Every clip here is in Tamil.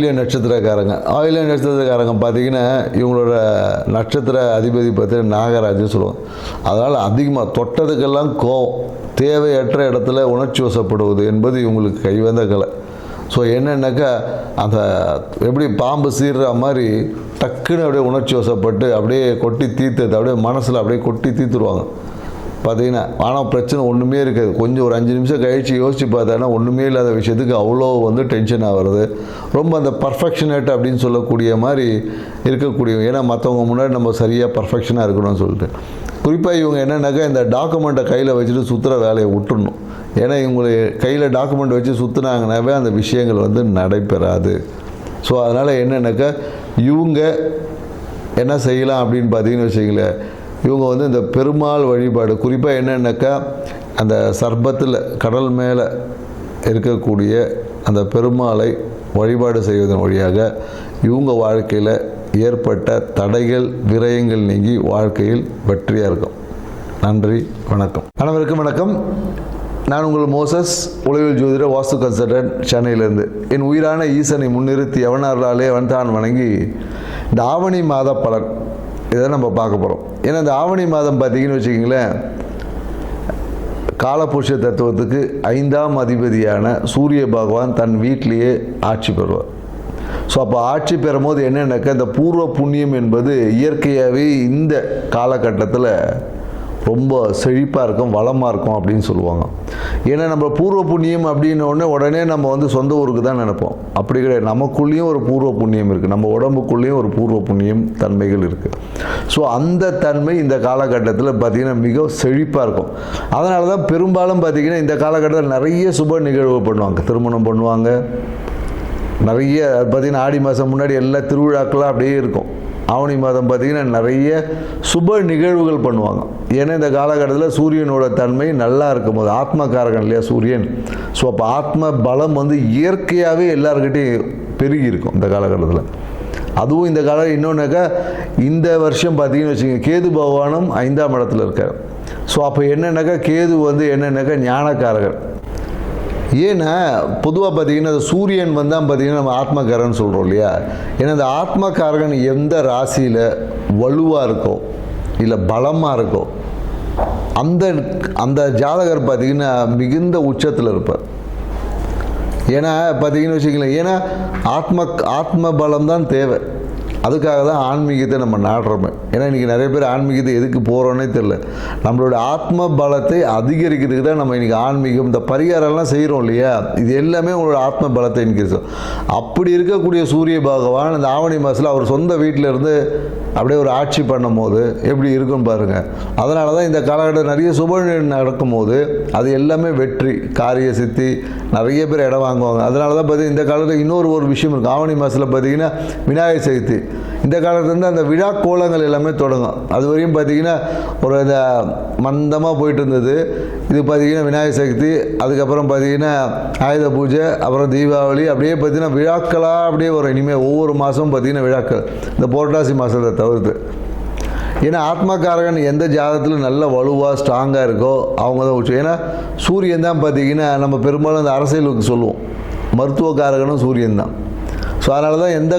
ஆயில்ய நட்சத்திரக்காரங்க பார்த்திங்கன்னா இவங்களோட நட்சத்திர அதிபதி பார்த்திங்கன்னா நாகராஜன் சொல்லுவாங்க. அதனால் அதிகமாக தொட்டதுக்கெல்லாம் கோவம், தேவையற்ற இடத்துல உணர்ச்சி வசப்படுவது என்பது இவங்களுக்கு கைவந்த கலை. ஸோ என்னென்னாக்கா அந்த எப்படி பாம்பு சீர்ற மாதிரி டக்குன்னு அப்படியே உணர்ச்சி வசப்பட்டு அப்படியே கொட்டி தீர்த்தது அப்படியே மனசில் அப்படியே கொட்டி தீர்த்துருவாங்க பார்த்தீங்கன்னா. ஆனால் பிரச்சனை ஒன்றுமே இருக்காது. கொஞ்சம் ஒரு 5 நிமிஷம் கழித்து யோசித்து பார்த்தாங்கன்னா ஒன்றுமே இல்லாத விஷயத்துக்கு அவ்வளோ டென்ஷன் ஆகிறது. ரொம்ப அந்த பர்ஃபெக்ஷனேட் அப்படின்னு சொல்லக்கூடிய மாதிரி இருக்கக்கூடிய, ஏன்னா மற்றவங்க முன்னாடி நம்ம சரியாக பர்ஃபெக்ஷனாக இருக்கணும்னு சொல்லிட்டு. குறிப்பாக இவங்க என்னென்னாக்கா இந்த டாக்குமெண்ட்டை கையில் வச்சுட்டு சுற்றுற வேலையை விட்டுடணும். ஏன்னா இவங்களை கையில் டாக்குமெண்ட் வச்சு சுற்றுனாங்கனாவே அந்த விஷயங்கள் நடைபெறாது. ஸோ அதனால் என்னென்னாக்கா இவங்க என்ன செய்யலாம் அப்படின்னு பார்த்தீங்கன்னு வச்சுங்களேன், இவங்க இந்த பெருமாள் வழிபாடு, குறிப்பாக என்னென்னாக்கா அந்த சர்பத்தில் கடல் மேலே இருக்கக்கூடிய அந்த பெருமாளை வழிபாடு செய்வதன் வழியாக இவங்க வாழ்க்கையில் ஏற்பட்ட தடைகள் விரயங்கள் நீங்கி வாழ்க்கையில் வெற்றியாக இருக்கும். நன்றி, வணக்கம். அனைவருக்கும் வணக்கம். நான் உங்கள் மோசஸ், உளவியல் ஜோதிட வாஸ்து கன்சல்டன்ட், சென்னையிலேருந்து. என் உயிரான ஈசனை முன்னிறுத்தி எவனார்களாலே அவன்தான் வணங்கி இந்த ஆவணி மாத பலன் இதை நம்ம பார்க்க போகிறோம். ஏன்னா இந்த ஆவணி மாதம் பார்த்தீங்கன்னு வச்சுக்கிங்களேன், காலபுருஷ தத்துவத்துக்கு 5ஆம் அதிபதியான சூரிய பகவான் தன் வீட்டிலேயே ஆட்சி பெறுவார். ஸோ அப்போ ஆட்சி பெறும் போது என்னென்னாக்கா இந்த பூர்வ புண்ணியம் என்பது இயற்கையாகவே இந்த காலகட்டத்தில் ரொம்ப செழிப்பாக இருக்கும், வளமாக இருக்கும் அப்படின்னு சொல்லுவாங்க. ஏன்னா நம்ம பூர்வ புண்ணியம் அப்படின்னோடனே உடனே நம்ம சொந்த ஊருக்கு தான் நினைப்போம். அப்படி கிடையாது. நமக்குள்ளேயும் ஒரு பூர்வ புண்ணியம் இருக்குது, நம்ம உடம்புக்குள்ளேயும் ஒரு பூர்வ புண்ணியம் தன்மைகள் இருக்குது. ஸோ அந்த தன்மை இந்த காலகட்டத்தில் பார்த்திங்கன்னா மிக செழிப்பாக இருக்கும். அதனால தான் பெரும்பாலும் பார்த்திங்கன்னா இந்த காலகட்டத்தில் நிறைய சுப நிகழ்வு பண்ணுவாங்க. திருமணம் பண்ணுவாங்க, நிறைய பார்த்திங்கன்னா ஆடி மாதம் முன்னாடி எல்லா திருவிழாக்கெல்லாம் அப்படியே இருக்கும். ஆவணி மாதம் பார்த்திங்கன்னா நிறைய சுப நிகழ்வுகள் பண்ணுவாங்க. ஏன்னா இந்த காலகட்டத்தில் சூரியனோட தன்மை நல்லா இருக்கும் போது, ஆத்மகாரகன் இல்லையா சூரியன். ஸோ அப்போ ஆத்ம பலம் இயற்கையாகவே எல்லாருக்கிட்டையும் பெருகி இருக்கும் இந்த காலகட்டத்தில். அதுவும் இந்த காலம் இன்னொன்றுக்கா இந்த வருஷம் பார்த்திங்கன்னு வச்சுக்கோங்க, கேது பகவானும் 5ஆம் இடத்துல இருக்கார். ஸோ அப்போ என்னென்னாக்கா கேது என்னென்னாக்கா ஞானக்காரகர். ஏன்னா பொதுவாக பார்த்திங்கன்னா சூரியன் தான் பார்த்திங்கன்னா நம்ம ஆத்மகாரகன் சொல்கிறோம் இல்லையா. ஏன்னா இந்த ஆத்மகாரகன் எந்த ராசியில் வலுவாக இருக்கோ இல்லை பலமாக இருக்கோ அந்த அந்த ஜாதகர் பார்த்திங்கன்னா மிகுந்த உச்சத்தில் இருப்பார். ஏன்னா பார்த்திங்கன்னு வச்சுக்கலாம், ஏன்னா ஆத்ம பலம் தான் தேவை. அதுக்காக தான் ஆன்மீகத்தை நம்ம நாடுறோமே. ஏன்னா இன்றைக்கி நிறைய பேர் ஆன்மீகத்தை எதுக்கு போகிறோன்னே தெரியல. நம்மளோட ஆத்ம பலத்தை அதிகரிக்கிறதுக்கு தான் நம்ம இன்றைக்கி ஆன்மீகம் இந்த பரிகாரம்லாம் செய்கிறோம் இல்லையா. இது எல்லாமே உங்களோட ஆத்ம பலத்தை இன்க்ரீஸ். அப்படி இருக்கக்கூடிய சூரிய பகவான் இந்த ஆவணி மாதத்தில் அவர் சொந்த வீட்டில் இருந்து அப்படியே ஒரு ஆட்சி பண்ணும் போது எப்படி இருக்குன்னு பாருங்கள். அதனால தான் இந்த காலகட்டம் நிறைய சுப நடக்கும் போது அது எல்லாமே வெற்றி, காரிய சித்தி, நிறைய பேர் இடம் வாங்குவாங்க. அதனால தான் பார்த்திங்கன்னா இந்த காலத்தில் இன்னொரு விஷயம் இருக்குது. ஆவணி மாதத்தில் பார்த்திங்கன்னா விநாயகர் சதுர்த்தி. இந்த காலத்துலேருந்து அந்த விழா கோலங்கள் எல்லாமே தொடங்கும். அது வரையும் பார்த்திங்கன்னா ஒரு இந்த மந்தமாக போயிட்டு இருந்தது. இது பார்த்திங்கன்னா விநாயகர் சதுர்த்தி, அதுக்கப்புறம் பார்த்திங்கன்னா ஆயுத பூஜை, அப்புறம் தீபாவளி, அப்படியே பார்த்திங்கன்னா விழாக்களாக அப்படியே வரும். இனிமேல் ஒவ்வொரு மாதமும் பார்த்திங்கன்னா விழாக்கள், இந்த புரட்டாசி மாதத்தை தவிர்த்து. ஏன்னா ஆத்மகாரகன் எந்த ஜாதகத்தில் நல்ல வலுவாக ஸ்ட்ராங்காக இருக்கோ அவங்க தான் உச்சம். ஏன்னா சூரியன் தான் பார்த்திங்கன்னா நம்ம பெரும்பாலும் அந்த அரசியலுக்கு சொல்லுவோம், மருத்துவக்காரகனும் சூரியன் தான். ஸோ அதனால தான் எந்த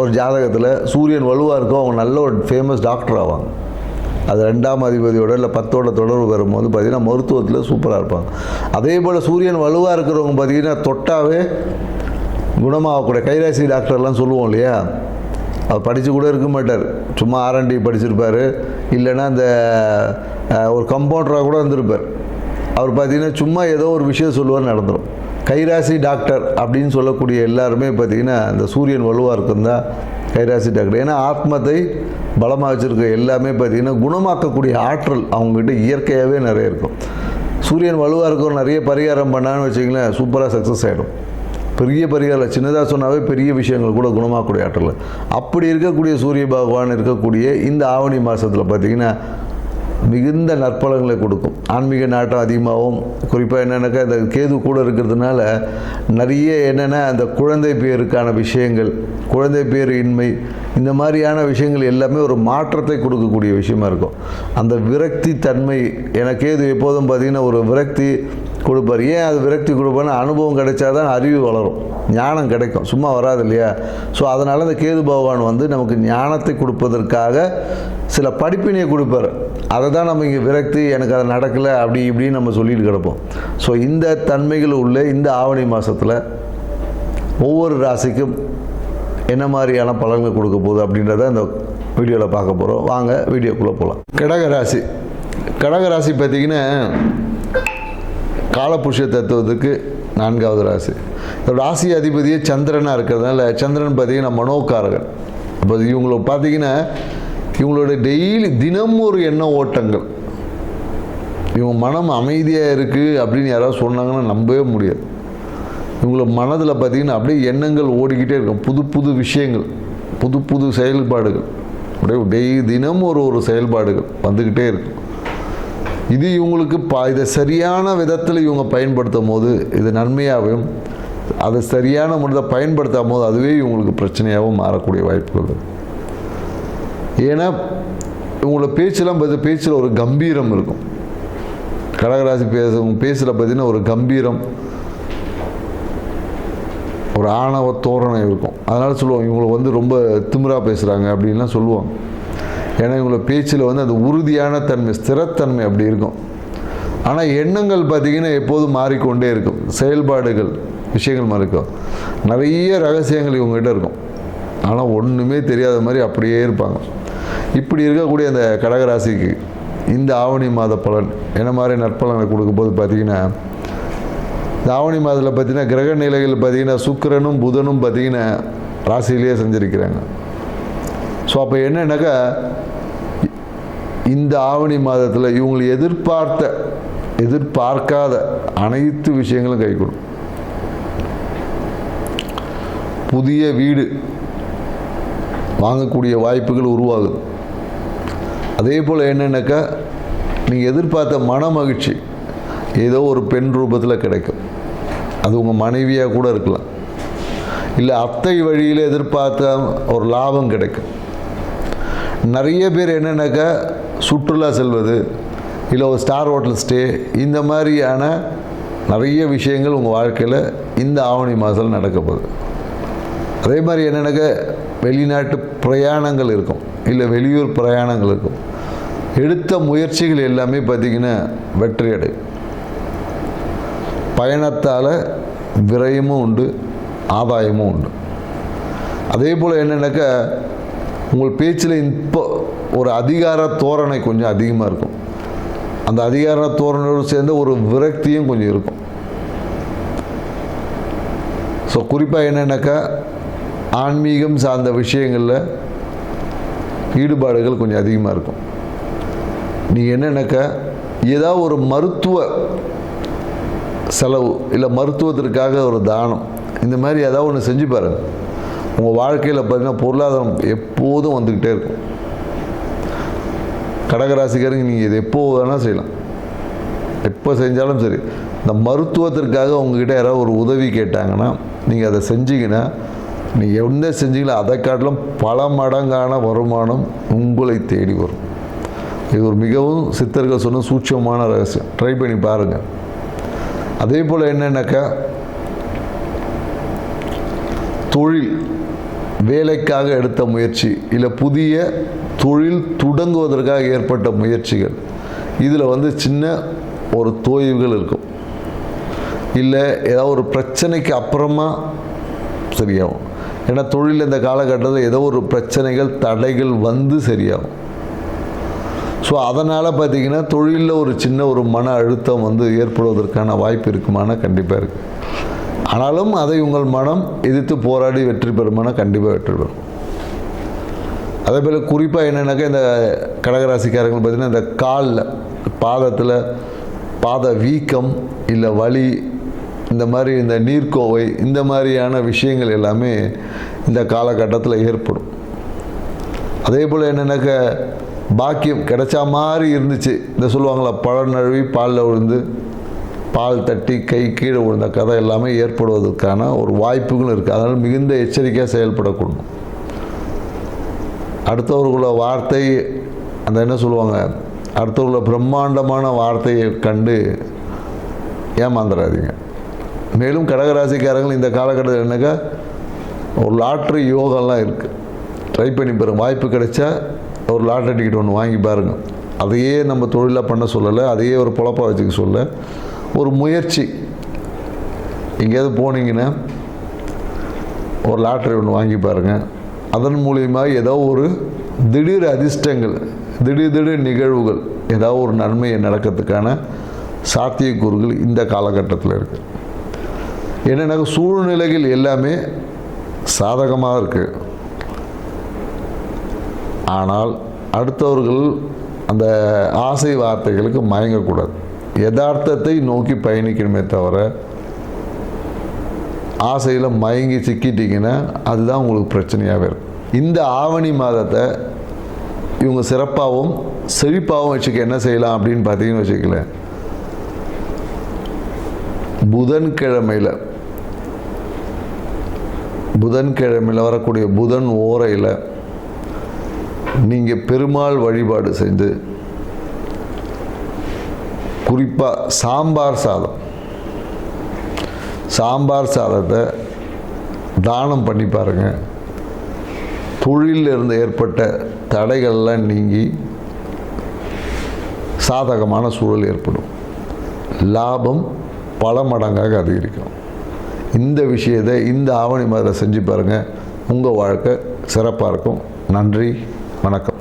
ஒரு ஜாதகத்தில் சூரியன் வலுவாக இருக்கோ அவங்க நல்ல ஒரு ஃபேமஸ் டாக்டர் ஆவாங்க. அது 2ஆம் அதிபதியோட இல்லை 10ஓட தொடர்பு வரும்போது பார்த்திங்கன்னா மருத்துவத்தில் சூப்பராக இருப்பாங்க. அதே போல் சூரியன் வலுவாக இருக்கிறவங்க பார்த்திங்கன்னா தொட்டாவே குணமாகக்கூடிய கைராசி டாக்டர்லாம் சொல்லுவோம் இல்லையா. அவர் படித்து கூட இருக்க மாட்டார், சும்மா R&D படிச்சிருப்பார், இல்லைன்னா அந்த ஒரு கம்பவுண்டராக கூட இருந்திருப்பார். அவர் பார்த்திங்கன்னா சும்மா ஏதோ ஒரு விஷயம் சொல்லுவார், நடந்துடும். கைராசி டாக்டர் அப்படின்னு சொல்லக்கூடிய எல்லாருமே பார்த்திங்கன்னா இந்த சூரியன் வலுவாக இருக்குந்தா கைராசி டாக்டர். ஏன்னா ஆத்மத்தை பலமாக வச்சுருக்க எல்லாமே பார்த்திங்கன்னா குணமாக்கக்கூடிய ஆற்றல் அவங்ககிட்ட இயற்கையாகவே நிறைய இருக்கும். சூரியன் வலுவாக இருக்கிற நிறைய பரிகாரம் பண்ணான்னு வச்சிங்களேன், சூப்பராக சக்ஸஸ் ஆகிடும். பெரிய பரிகாரம் சின்னதாக சொன்னாவே பெரிய விஷயங்கள் கூட குணமாக்கக்கூடிய ஆற்றல். அப்படி இருக்கக்கூடிய சூரிய பகவான் இருக்கக்கூடிய இந்த ஆவணி மாதத்தில் பார்த்திங்கன்னா மிகுந்த நற்பலங்களை கொடுக்கும். ஆன்மீக நாட்டம் அதிகமாகவும், குறிப்பாக என்னென்னாக்கா இந்த கேது கூட இருக்கிறதுனால நிறைய என்னென்னா அந்த குழந்தை பேருக்கான விஷயங்கள், குழந்தை பேர் இன்மை, இந்த மாதிரியான விஷயங்கள் எல்லாமே ஒரு மாற்றத்தை கொடுக்கக்கூடிய விஷயமா இருக்கும். அந்த விரக்தி தன்மை, ஏன்னா கேது எப்போதும் பார்த்திங்கன்னா ஒரு விரக்தி, கொடுப்பார். ஏன் அது விரக்தி கொடுப்பார்னு அனுபவம் கிடைச்சாதான் அறிவு வளரும், ஞானம் கிடைக்கும், சும்மா வராது இல்லையா? ஸோ அதனால் இந்த கேது பகவான் வந்து நமக்கு ஞானத்தை கொடுப்பதற்காக சில படிப்பினையை கொடுப்பார். அதை தான் நம்ம இங்கே விரக்தி, எனக்கு அது நடக்கலை அப்படி இப்படின்னு நம்ம சொல்லிட்டு கிடப்போம். ஸோ இந்த தன்மைகள் உள்ள இந்த ஆவணி மாதத்தில் ஒவ்வொரு ராசிக்கும் என்ன மாதிரியான பலன்கள் கொடுக்க போகுது அப்படின்றத இந்த வீடியோவில் பார்க்க போகிறோம். வாங்க வீடியோக்குள்ளே போகலாம். கடகராசி. கடகராசி பார்த்திங்கன்னா காலபுருஷ தத்துவத்துக்கு 4வது ராசி. ராசி அதிபதியே சந்திரனாக இருக்கிறதுனால சந்திரன் பார்த்திங்கன்னா மனோகாரகன். இப்போ இவங்களை பார்த்திங்கன்னா இவங்களோட டெய்லி தினம் ஒரு எண்ண ஓட்டங்கள், இவங்க மனம் அமைதியாக இருக்குது அப்படின்னு யாராவது சொன்னாங்கன்னா நம்பவே முடியாது. இவங்கள மனதில் பார்த்திங்கன்னா அப்படியே எண்ணங்கள் ஓடிக்கிட்டே இருக்கும், புது புது விஷயங்கள், புது புது செயல்பாடுகள், அப்படியே தினம் ஒரு செயல்பாடுகள் வந்துக்கிட்டே இருக்கும். இது இவங்களுக்கு இதை சரியான விதத்தில் இவங்க பயன்படுத்தும் போது இது நன்மையாகவும், அதை சரியான முறையில் பயன்படுத்தும் போது அதுவே இவங்களுக்கு பிரச்சனையாகவும் மாறக்கூடிய வாய்ப்புகள். ஏன்னா இவங்களோட பேச்சில் ஒரு கம்பீரம் இருக்கும். கடகராசி பேச்சில் பார்த்திங்கன்னா ஒரு கம்பீரம், ஒரு ஆணவ தோரணை இருக்கும். அதனால் சொல்லுவாங்க இவங்களை வந்து ரொம்ப திமிராக பேசுகிறாங்க அப்படின்லாம் சொல்லுவாங்க. ஏன்னா இவங்கள பேச்சில் வந்து அந்த உறுதியான தன்மை, ஸ்திரத்தன்மை அப்படி இருக்கும். ஆனால் எண்ணங்கள் பார்த்திங்கன்னா எப்போதும் மாறிக்கொண்டே இருக்கும், செயல்பாடுகள் விஷயங்கள் மாதிரி இருக்கும். நிறைய ரகசியங்கள் இவங்ககிட்ட இருக்கும், ஆனால் ஒன்றுமே தெரியாத மாதிரி அப்படியே இருப்பாங்க. இப்படி இருக்கக்கூடிய அந்த கடகராசிக்கு இந்த ஆவணி மாத பலன் என்ன மாதிரி நற்பலனை கொடுக்கும் போது பார்த்திங்கன்னா, இந்த ஆவணி மாதத்தில் பார்த்திங்கன்னா கிரக நிலைகள் பார்த்திங்கன்னா சுக்கிரனும் புதனும் பார்த்திங்கன்னா ராசியிலேயே செஞ்சுருக்கிறாங்க. ஸோ அப்போ என்னன்னாக்கா இந்த ஆவணி மாதத்தில் இவங்களை எதிர்பார்க்காத அனைத்து விஷயங்களும் கைகூடும். புதிய வீடு வாங்கக்கூடிய வாய்ப்புகள் உருவாகுது. அதே போல் என்னன்னாக்கா நீங்கள் எதிர்பார்த்த மன மகிழ்ச்சி ஏதோ ஒரு பெண் ரூபத்தில் கிடைக்கும். அது உங்கள் மனைவியாக கூட இருக்கலாம், இல்லை அத்தை வழியில் எதிர்பார்த்த ஒரு லாபம் கிடைக்கும். நிறைய பேர் என்னன்னாக்கா சுற்றுலா செல்வது, இல்லை ஒரு ஸ்டார் ஹோட்டல் ஸ்டே, இந்த மாதிரியான நிறைய விஷயங்கள் உங்கள் வாழ்க்கையில் இந்த ஆவணி மாதத்தில் நடக்க போகுது. அதே மாதிரி என்னன்னாக்கா வெளிநாட்டு பிரயாணங்கள் இருக்கும், இல்லை வெளியூர் பிரயாணங்கள் இருக்கும். எடுத்த முயற்சிகள் எல்லாமே பார்த்திங்கன்னா வெற்றி அடையும். பயணத்தால் விரயமும் உண்டு, ஆதாயமும் உண்டு. அதே போல் என்னன்னாக்கா உங்கள் பேச்சில் இப்போ ஒரு அதிகார தோரணை கொஞ்சம் அதிகமாக இருக்கும். அந்த அதிகார தோரணையோடு சேர்ந்த ஒரு விரக்தியும் கொஞ்சம் இருக்கும். ஸோ குறிப்பாக என்னன்னாக்கா ஆன்மீகம் சார்ந்த விஷயங்களில் ஈடுபாடுகள் கொஞ்சம் அதிகமாக இருக்கும். நீங்கள் என்னன்னாக்கா ஏதாவது ஒரு மருத்துவ செலவு, இல்லை மருத்துவத்திற்காக ஒரு தானம், இந்த மாதிரி ஏதாவது ஒன்று செஞ்சு பாருங்கள். உங்கள் வாழ்க்கையில் பார்த்திங்கன்னா பொருளாதாரம் எப்போதும் வந்துக்கிட்டே இருக்கும். கடகராசிக்காரங்க நீங்கள் இது எப்போ வேணால் செய்யலாம், எப்போ செஞ்சாலும் சரி. இந்த மருத்துவத்திற்காக உங்ககிட்ட யாராவது ஒரு உதவி கேட்டாங்கன்னா நீங்கள் அதை செஞ்சீங்கன்னா, நீங்கள் எந்த செஞ்சீங்களோ அதை காட்டிலும் பல மடங்கான வருமானம் உங்களை தேடி வரும். இது ஒரு மிகவும் சித்தர்கள் சொன்ன சூட்சமான ரகசியம், ட்ரை பண்ணி பாருங்கள். அதே போல் என்னன்னாக்கா தொழில், வேலைக்காக எடுத்த முயற்சி, இல்லை புதிய தொழில் தொடங்குவதற்காக ஏற்பட்ட முயற்சிகள், இதில் வந்து சின்ன ஒரு தோய்வுகள் இருக்கும். இல்லை ஏதாவது ஒரு பிரச்சனைக்கு அப்புறமா சரியாகும். ஏன்னா தொழில் இந்த காலகட்டத்தில் ஏதோ ஒரு பிரச்சனைகள் தடைகள் வந்து சரியாகும். ஸோ அதனால் பார்த்திங்கன்னா தொழிலில் ஒரு சின்ன ஒரு மன அழுத்தம் வந்து ஏற்படுவதற்கான வாய்ப்பு இருக்குமானா கண்டிப்பாக இருக்குது. ஆனாலும் அதை உங்கள் மனம் எதிர்த்து போராடி வெற்றி பெறுமானா கண்டிப்பாக வெற்றி பெறும். அதே போல் குறிப்பாக என்னென்னாக்கா இந்த கடகராசிக்காரர்கள் பார்த்திங்கன்னா இந்த காலில் பாதத்தில் பாத வீக்கம், இல்லை வலி, இந்த மாதிரி இந்த நீர்க்கோவை, இந்த மாதிரியான விஷயங்கள் எல்லாமே இந்த காலகட்டத்தில் ஏற்படும். அதே போல் என்னென்னாக்கா பாக்கியம் கிடைச்சா மாதிரி இருந்துச்சு, இந்த சொல்லுவாங்களா பழம் நழுவி பாலில் விழுந்து பால் தட்டி கை கீழே விழுந்த கதை எல்லாமே ஏற்படுவதற்கான ஒரு வாய்ப்புகளும் இருக்குது. அதனால் மிகுந்த எச்சரிக்கையாக செயல்படக்கூடும். அடுத்தவர்களோட வார்த்தை, அந்த என்ன சொல்லுவாங்க, அடுத்தவர்களோட பிரம்மாண்டமான வார்த்தையை கண்டு ஏமாந்துடாதீங்க. மேலும் கடகராசிக்காரங்கள் இந்த காலகட்டத்தில் என்னக்கா ஒரு லாட்ரி யோகம்லாம் இருக்குது. ட்ரை பண்ணி பாருங்கள். வாய்ப்பு கிடைச்சா ஒரு லாட்ரி டிக்கெட் ஒன்று வாங்கி பாருங்கள். அதையே நம்ம தொழிலாக பண்ண சொல்லலை, அதையே ஒரு பொழப்பாக வச்சுக்க சொல்ல, ஒரு முயற்சி. எங்கேயாவது போனீங்கன்னா ஒரு லாட்ரி ஒன்று வாங்கி பாருங்கள். அதன் மூலியமாக ஏதோ ஒரு திடீர் அதிர்ஷ்டங்கள், திடீர் நிகழ்வுகள், ஏதாவது ஒரு நன்மையை நடக்கிறதுக்கான சாத்தியக்கூறுகள் இந்த காலகட்டத்தில் இருக்குது. என்னென்னா சூழ்நிலைகள் எல்லாமே சாதகமாக இருக்குது. ஆனால் அடுத்தவர்கள் அந்த ஆசை வார்த்தைகளுக்கு மயங்கக்கூடாது. யதார்த்தத்தை நோக்கி பயணிக்கணுமே தவிர ஆசையில் மயங்கி சிக்கிட்டிங்கன்னா அதுதான் உங்களுக்கு பிரச்சனையாகவே இருக்கும். இந்த ஆவணி மாதத்தை இவங்க சிறப்பாகவும் செழிப்பாகவும் வச்சுக்க என்ன செய்யலாம் அப்படின்னு பார்த்தீங்கன்னு வச்சுக்கல, புதன்கிழமையில் வரக்கூடிய புதன் ஓரையில் நீங்கள் பெருமாள் வழிபாடு செஞ்சு, குறிப்பாக சாம்பார் சாதத்தை தானம் பண்ணி பாருங்கள். தொழிலில் இருந்து ஏற்பட்ட தடைகள்லாம் நீங்கி சாதகமான சூழல் ஏற்படும். லாபம் பல மடங்காக அதிகரிக்கும். இந்த விஷயத்தை இந்த ஆவணி மாதத்தில் செஞ்சு பாருங்கள். உங்கள் வாழ்க்கை சிறப்பாக இருக்கும். நன்றி, வணக்கம்.